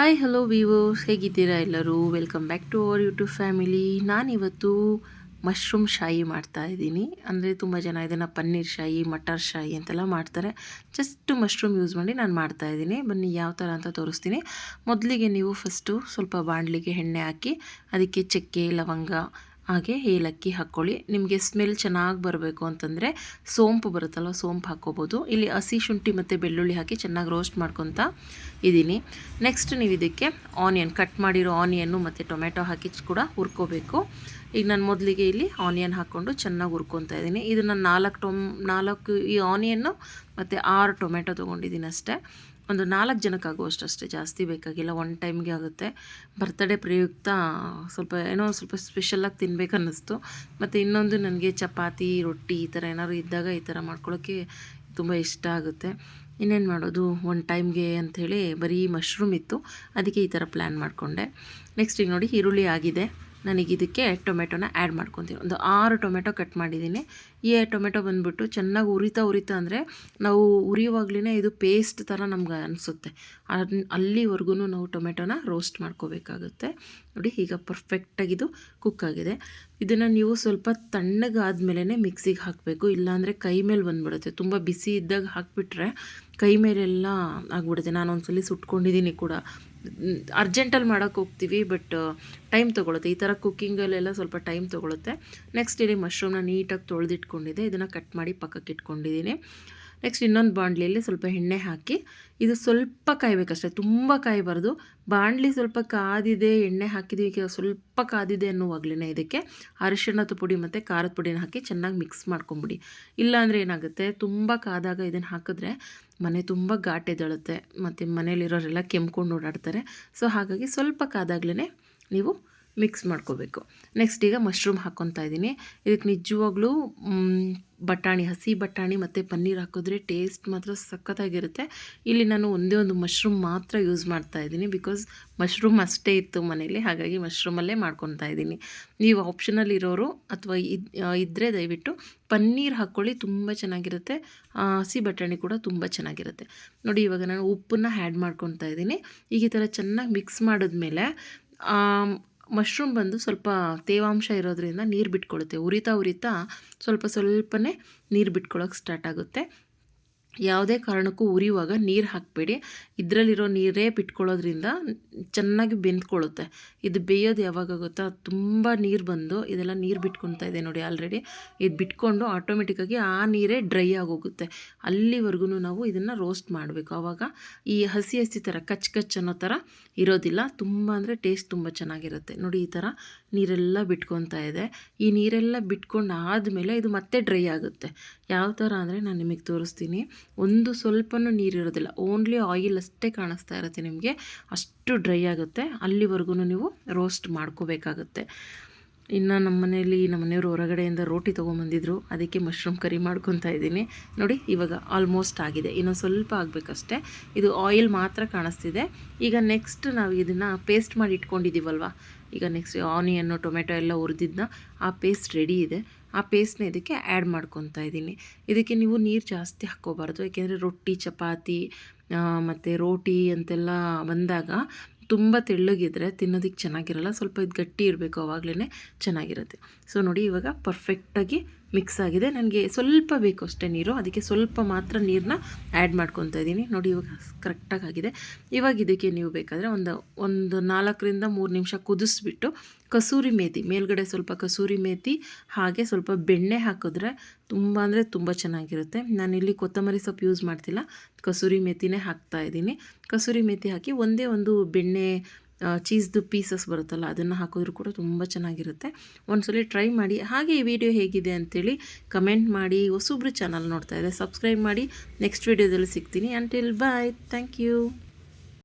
Hi hello viewers, ಹೇಗಿದ್ದೀರಾ ಎಲ್ಲರೂ? Welcome back to our YouTube family. ನಾನಿವತ್ತು ಮಶ್ರೂಮ್ ಶಾಯಿ ಮಾಡ್ತಾಯಿದ್ದೀನಿ. ಅಂದರೆ ತುಂಬ ಜನ ಇದನ್ನು ಪನ್ನೀರ್ ಶಾಯಿ, ಮಟರ್ ಶಾಯಿ ಅಂತೆಲ್ಲ ಮಾಡ್ತಾರೆ. ಜಸ್ಟ್ ಮಶ್ರೂಮ್ ಯೂಸ್ ಮಾಡಿ ನಾನು ಮಾಡ್ತಾಯಿದ್ದೀನಿ. ಬನ್ನಿ ಯಾವ ಥರ ಅಂತ ತೋರಿಸ್ತೀನಿ. ಮೊದಲಿಗೆ ನೀವು ಫಸ್ಟು ಸ್ವಲ್ಪ ಬಾಣಲಿಗೆ ಎಣ್ಣೆ ಹಾಕಿ ಅದಕ್ಕೆ ಚಕ್ಕೆ, ಲವಂಗ ಹಾಗೆ ಏಲಕ್ಕಿ ಹಾಕ್ಕೊಳ್ಳಿ. ನಿಮಗೆ ಸ್ಮೆಲ್ ಚೆನ್ನಾಗಿ ಬರಬೇಕು ಅಂತಂದರೆ ಸೋಂಪು ಬರುತ್ತಲ್ಲ, ಸೋಂಪು ಹಾಕ್ಕೋಬೋದು. ಇಲ್ಲಿ ಹಸಿ ಶುಂಠಿ ಮತ್ತು ಬೆಳ್ಳುಳ್ಳಿ ಹಾಕಿ ಚೆನ್ನಾಗಿ ರೋಸ್ಟ್ ಮಾಡ್ಕೊತಾ ಇದ್ದೀನಿ. ನೆಕ್ಸ್ಟ್ ನೀವು ಇದಕ್ಕೆ ಆನಿಯನ್, ಕಟ್ ಮಾಡಿರೋ ಆನಿಯನ್ನು ಮತ್ತು ಟೊಮೆಟೊ ಹಾಕಿ ಕೂಡ ಹುರ್ಕೋಬೇಕು. ಈಗ ನಾನು ಮೊದಲಿಗೆ ಇಲ್ಲಿ ಆನಿಯನ್ ಹಾಕ್ಕೊಂಡು ಚೆನ್ನಾಗಿ ಹುರ್ಕೊತಾ ಇದ್ದೀನಿ. ಇದು ನಾನು 4 ಈ ಆನಿಯನ್ನು ಮತ್ತು 6 ಟೊಮೆಟೊ ತೊಗೊಂಡಿದ್ದೀನಿ ಅಷ್ಟೇ. ಒಂದು 4 ಜನಕ್ಕಾಗುವಷ್ಟೇ, ಜಾಸ್ತಿ ಬೇಕಾಗಿಲ್ಲ, ಒನ್ ಟೈಮ್ಗೆ ಆಗುತ್ತೆ. ಬರ್ತ್ಡೇ ಪ್ರಯುಕ್ತ ಸ್ವಲ್ಪ ಸ್ಪೆಷಲಾಗಿ ತಿನ್ಬೇಕು ಅನ್ನಿಸ್ತು. ಮತ್ತು ಇನ್ನೊಂದು ನನಗೆ ಚಪಾತಿ, ರೊಟ್ಟಿ ಈ ಥರ ಏನಾದ್ರು ಇದ್ದಾಗ ಈ ಥರ ಮಾಡ್ಕೊಳ್ಳೋಕ್ಕೆ ತುಂಬ ಇಷ್ಟ ಆಗುತ್ತೆ. ಇನ್ನೇನು ಮಾಡೋದು, ಒನ್ ಟೈಮ್ಗೆ ಅಂಥೇಳಿ ಬರೀ ಮಶ್ರೂಮ್ ಇತ್ತು, ಅದಕ್ಕೆ ಈ ಥರ ಪ್ಲ್ಯಾನ್ ಮಾಡಿಕೊಂಡೆ. ನೆಕ್ಸ್ಟ್ ಈಗ ನೋಡಿ ಈರುಳ್ಳಿ ಆಗಿದೆ. ನನಗೆ ಇದಕ್ಕೆ ಟೊಮೆಟೊನ ಆ್ಯಡ್ ಮಾಡ್ಕೊತೀನಿ. ಒಂದು 6 ಟೊಮೆಟೊ ಕಟ್ ಮಾಡಿದ್ದೀನಿ. ಈ ಟೊಮೆಟೊ ಬಂದುಬಿಟ್ಟು ಚೆನ್ನಾಗಿ ಉರಿತಾ ಅಂದರೆ ನಾವು ಉರಿಯುವಾಗಲೇ ಇದು ಪೇಸ್ಟ್ ಥರ ನಮ್ಗೆ ಅನಿಸುತ್ತೆ. ಅಲ್ಲಿವರೆಗೂ ನಾವು ಟೊಮೆಟೊನ ರೋಸ್ಟ್ ಮಾಡ್ಕೋಬೇಕಾಗುತ್ತೆ. ನೋಡಿ ಈಗ ಪರ್ಫೆಕ್ಟಾಗಿದು ಕುಕ್ ಆಗಿದೆ. ಇದನ್ನು ನೀವು ಸ್ವಲ್ಪ ತಣ್ಣಗಾದ್ಮೇಲೆ ಮಿಕ್ಸಿಗೆ ಹಾಕಬೇಕು, ಇಲ್ಲಾಂದರೆ ಕೈ ಮೇಲೆ ಬಂದುಬಿಡುತ್ತೆ. ತುಂಬ ಬಿಸಿ ಇದ್ದಾಗ ಹಾಕಿಬಿಟ್ರೆ ಕೈ ಮೇಲೆಲ್ಲ ಆಗ್ಬಿಡುತ್ತೆ. ನಾನು ಒಂದ್ಸಲ ಸುಟ್ಕೊಂಡಿದ್ದೀನಿ ಕೂಡ. ಅರ್ಜೆಂಟಲ್ಲಿ ಮಾಡೋಕ್ಕೆ ಹೋಗ್ತೀವಿ, ಬಟ್ ಟೈಮ್ ತೊಗೊಳುತ್ತೆ. ಈ ಥರ ಕುಕ್ಕಿಂಗಲ್ಲೆಲ್ಲ ಸ್ವಲ್ಪ ಟೈಮ್ ತೊಗೊಳುತ್ತೆ. ನೆಕ್ಸ್ಟ್ ಇಲ್ಲಿ ಮಶ್ರೂಮ್ನ ನೀಟಾಗಿ ತೊಳೆದಿಟ್ಕೊಂಡಿದ್ದೆ, ಇದನ್ನು ಕಟ್ ಮಾಡಿ ಪಕ್ಕಕ್ಕೆ ಇಟ್ಕೊಂಡಿದ್ದೀನಿ. ನೆಕ್ಸ್ಟ್ ಇನ್ನೊಂದು ಬಾಣಲಿಯಲ್ಲಿ ಸ್ವಲ್ಪ ಎಣ್ಣೆ ಹಾಕಿ ಇದು ಸ್ವಲ್ಪ ಕಾಯಬೇಕಷ್ಟೇ, ತುಂಬ ಕಾಯಬಾರ್ದು. ಬಾಣಲಿ ಸ್ವಲ್ಪ ಕಾದಿದೆ, ಎಣ್ಣೆ ಹಾಕಿದ್ದೀವಿ, ಸ್ವಲ್ಪ ಕಾದಿದೆ ಅನ್ನುವಾಗಲೇ ಇದಕ್ಕೆ ಅರಿಶಿಣದ ಪುಡಿ ಮತ್ತು ಖಾರದ ಪುಡಿನ ಹಾಕಿ ಚೆನ್ನಾಗಿ ಮಿಕ್ಸ್ ಮಾಡ್ಕೊಂಬಿಡಿ. ಇಲ್ಲಾಂದರೆ ಏನಾಗುತ್ತೆ, ತುಂಬ ಕಾದಾಗ ಇದನ್ನು ಹಾಕಿದ್ರೆ ಮನೆ ತುಂಬ ಘಾಟ್ ಎದ್ದೇಳುತ್ತೆ ಮತ್ತು ಮನೇಲಿರೋರೆಲ್ಲ ಕೆಮ್ಕೊಂಡು ಓಡಾಡ್ತಾರೆ. ಸೊ ಹಾಗಾಗಿ ಸ್ವಲ್ಪ ಕಾದಾಗಲೇ ನೀವು ಮಿಕ್ಸ್ ಮಾಡ್ಕೋಬೇಕು. ನೆಕ್ಸ್ಟ್ ಈಗ ಮಶ್ರೂಮ್ ಹಾಕ್ಕೊತಾ ಇದ್ದೀನಿ. ಇದಕ್ಕೆ ನಿಜವಾಗ್ಲೂ ಬಟಾಣಿ, ಹಸಿ ಬಟಾಣಿ ಮತ್ತು ಪನ್ನೀರ್ ಹಾಕಿದ್ರೆ ಟೇಸ್ಟ್ ಮಾತ್ರ ಸಖತ್ತಾಗಿರುತ್ತೆ. ಇಲ್ಲಿ ನಾನು ಒಂದೇ ಒಂದು ಮಶ್ರೂಮ್ ಮಾತ್ರ ಯೂಸ್ ಮಾಡ್ತಾ ಇದ್ದೀನಿ, ಬಿಕಾಸ್ ಮಶ್ರೂಮ್ ಅಷ್ಟೇ ಇತ್ತು ಮನೇಲಿ, ಹಾಗಾಗಿ ಮಶ್ರೂಮಲ್ಲೇ ಮಾಡ್ಕೊತಾ ಇದ್ದೀನಿ. ನೀವು ಆಪ್ಷನಲ್ ಇರೋರು ಅಥವಾ ಇದ್ದರೆ ದಯವಿಟ್ಟು ಪನ್ನೀರ್ ಹಾಕ್ಕೊಳ್ಳಿ, ತುಂಬ ಚೆನ್ನಾಗಿರುತ್ತೆ. ಹಸಿ ಬಟಾಣಿ ಕೂಡ ತುಂಬ ಚೆನ್ನಾಗಿರುತ್ತೆ. ನೋಡಿ ಇವಾಗ ನಾನು ಉಪ್ಪನ್ನು ಆ್ಯಡ್ ಮಾಡ್ಕೊತಾ ಇದ್ದೀನಿ. ಈಗ ಈ ಥರ ಚೆನ್ನಾಗಿ ಮಿಕ್ಸ್ ಮಾಡಿದ್ಮೇಲೆ ಮಶ್ರೂಮ್ ಬಂದು ಸ್ವಲ್ಪ ತೇವಾಂಶ ಇರೋದ್ರಿಂದ ನೀರು ಬಿಟ್ಕೊಳ್ಳುತ್ತೆ. ಉರಿತಾ ಸ್ವಲ್ಪನೇ ನೀರು ಬಿಟ್ಕೊಳ್ಳೋಕೆ ಸ್ಟಾರ್ಟ್ ಆಗುತ್ತೆ. ಯಾವುದೇ ಕಾರಣಕ್ಕೂ ಉರಿಯುವಾಗ ನೀರು ಹಾಕಬೇಡಿ. ಇದರಲ್ಲಿರೋ ನೀರೇ ಬಿಟ್ಕೊಳ್ಳೋದ್ರಿಂದ ಚೆನ್ನಾಗಿ ಬೆಂದ್ಕೊಳ್ಳುತ್ತೆ. ಇದು ಬೇಯೋದು ಯಾವಾಗ ಗೊತ್ತಾ, ತುಂಬ ನೀರು ಬಂದು ಇದೆಲ್ಲ ನೀರು ಬಿಟ್ಕೊತಾ ಇದೆ ನೋಡಿ. ಆಲ್ರೆಡಿ ಇದು ಬಿಟ್ಕೊಂಡು ಆಟೋಮೆಟಿಕ್ಕಾಗಿ ಆ ನೀರೇ ಡ್ರೈ ಆಗೋಗುತ್ತೆ. ಅಲ್ಲಿವರೆಗೂ ನಾವು ಇದನ್ನು ರೋಸ್ಟ್ ಮಾಡಬೇಕು. ಆವಾಗ ಈ ಹಸಿ ಥರ ಕಚ್ ಅನ್ನೋ ಥರ ಇರೋದಿಲ್ಲ. ತುಂಬ ಅಂದರೆ ಟೇಸ್ಟ್ ತುಂಬ ಚೆನ್ನಾಗಿರುತ್ತೆ. ನೋಡಿ ಈ ಥರ ನೀರೆಲ್ಲ ಬಿಟ್ಕೊತಾ ಇದೆ. ಈ ನೀರೆಲ್ಲ ಬಿಟ್ಕೊಂಡು ಆದಮೇಲೆ ಇದು ಮತ್ತೆ ಡ್ರೈ ಆಗುತ್ತೆ. ಯಾವ ಥರ ಅಂದರೆ ನಾನು ನಿಮಗೆ ತೋರಿಸ್ತೀನಿ. ಒಂದು ಸ್ವಲ್ಪನೂ ನೀರಿರೋದಿಲ್ಲ, ಓನ್ಲಿ ಆಯಿಲ್ ಅಷ್ಟೇ ಕಾಣಿಸ್ತಾ ಇರುತ್ತೆ ನಿಮಗೆ. ಅಷ್ಟು ಡ್ರೈ ಆಗುತ್ತೆ. ಅಲ್ಲಿವರೆಗೂ ನೀವು ರೋಸ್ಟ್ ಮಾಡ್ಕೋಬೇಕಾಗುತ್ತೆ. ಇನ್ನು ನಮ್ಮ ಮನೆಯವರು ಹೊರಗಡೆಯಿಂದ ರೋಟಿ ತೊಗೊಂಬಂದಿದ್ರು, ಅದಕ್ಕೆ ಮಶ್ರೂಮ್ ಕರಿ ಮಾಡ್ಕೊತಾ ಇದ್ದೀನಿ. ನೋಡಿ ಇವಾಗ ಆಲ್ಮೋಸ್ಟ್ ಆಗಿದೆ, ಇನ್ನೊಂದು ಸ್ವಲ್ಪ ಆಗಬೇಕಷ್ಟೆ. ಇದು ಆಯಿಲ್ ಮಾತ್ರ ಕಾಣಿಸ್ತಿದೆ. ಈಗ ನೆಕ್ಸ್ಟ್ ನಾವು ಇದನ್ನು ಪೇಸ್ಟ್ ಮಾಡಿ ಇಟ್ಕೊಂಡಿದ್ದೀವಲ್ವ, ಈಗ ನೆಕ್ಸ್ಟ್ ಆನಿಯನ್ನು ಟೊಮೆಟೊ ಎಲ್ಲ ಹುರಿದಿದ್ದನ್ನ ಆ ಪೇಸ್ಟ್ ರೆಡಿ ಇದೆ. ಆ ಪೇಸ್ಟ್ನ ಇದಕ್ಕೆ ಆ್ಯಡ್ ಮಾಡ್ಕೊತಾ ಇದ್ದೀನಿ. ಇದಕ್ಕೆ ನೀವು ನೀರು ಜಾಸ್ತಿ ಹಾಕ್ಕೋಬಾರ್ದು, ಯಾಕೆಂದರೆ ರೊಟ್ಟಿ, ಚಪಾತಿ ಮತ್ತು ರೋಟಿ ಅಂತೆಲ್ಲ ಬಂದಾಗ ತುಂಬ ತೆಳ್ಳಗಿದ್ರೆ ತಿನ್ನೋದಕ್ಕೆ ಚೆನ್ನಾಗಿರಲ್ಲ. ಸ್ವಲ್ಪ ಇದು ಗಟ್ಟಿ ಇರಬೇಕು, ಆವಾಗಲೇ ಚೆನ್ನಾಗಿರುತ್ತೆ. ಸೊ ನೋಡಿ ಇವಾಗ ಪರ್ಫೆಕ್ಟಾಗಿ ಮಿಕ್ಸ್ ಆಗಿದೆ. ನನಗೆ ಸ್ವಲ್ಪ ಬೇಕು ಅಷ್ಟೇ ನೀರು, ಅದಕ್ಕೆ ಸ್ವಲ್ಪ ಮಾತ್ರ ನೀರನ್ನ ಆ್ಯಡ್ ಮಾಡ್ಕೊತಾ ಇದ್ದೀನಿ. ನೋಡಿ ಇವಾಗ ಕರೆಕ್ಟಾಗಿ ಆಗಿದೆ. ಇವಾಗ ಇದಕ್ಕೆ ನೀವು ಬೇಕಾದರೆ ಒಂದು 4-3 ನಿಮಿಷ ಕುದಿಸ್ಬಿಟ್ಟು ಕಸೂರಿ ಮೇಥಿ ಮೇಲ್ಗಡೆ, ಸ್ವಲ್ಪ ಕಸೂರಿ ಮೇಥಿ ಹಾಗೆ ಸ್ವಲ್ಪ ಬೆಣ್ಣೆ ಹಾಕಿದ್ರೆ ತುಂಬ ಅಂದರೆ ತುಂಬ ಚೆನ್ನಾಗಿರುತ್ತೆ. ನಾನಿಲ್ಲಿ ಕೊತ್ತಂಬರಿ ಸೊಪ್ಪು ಯೂಸ್ ಮಾಡ್ತಿಲ್ಲ, ಕಸೂರಿ ಮೇಥಿನೇ ಹಾಕ್ತಾ ಇದ್ದೀನಿ. ಕಸೂರಿ ಮೇಥಿ ಹಾಕಿ ಒಂದೇ ಒಂದು ಬೆಣ್ಣೆ ಚೀಸ್ದು ಪೀಸಸ್ ಬರುತ್ತಲ್ಲ, ಅದನ್ನು ಹಾಕಿದ್ರೂ ಕೂಡ ತುಂಬ ಚೆನ್ನಾಗಿರುತ್ತೆ. ಒಂದ್ಸಲ ಟ್ರೈ ಮಾಡಿ. ಹಾಗೆ ಈ ವಿಡಿಯೋ ಹೇಗಿದೆ ಅಂತೇಳಿ ಕಮೆಂಟ್ ಮಾಡಿ. ಹೊಸಬ್ರು ಚಾನಲ್ ನೋಡ್ತಾ ಇದೆ, ಸಬ್ಸ್ಕ್ರೈಬ್ ಮಾಡಿ. ನೆಕ್ಸ್ಟ್ ವಿಡಿಯೋದಲ್ಲಿ ಸಿಗ್ತೀನಿ. Until bye, thank you.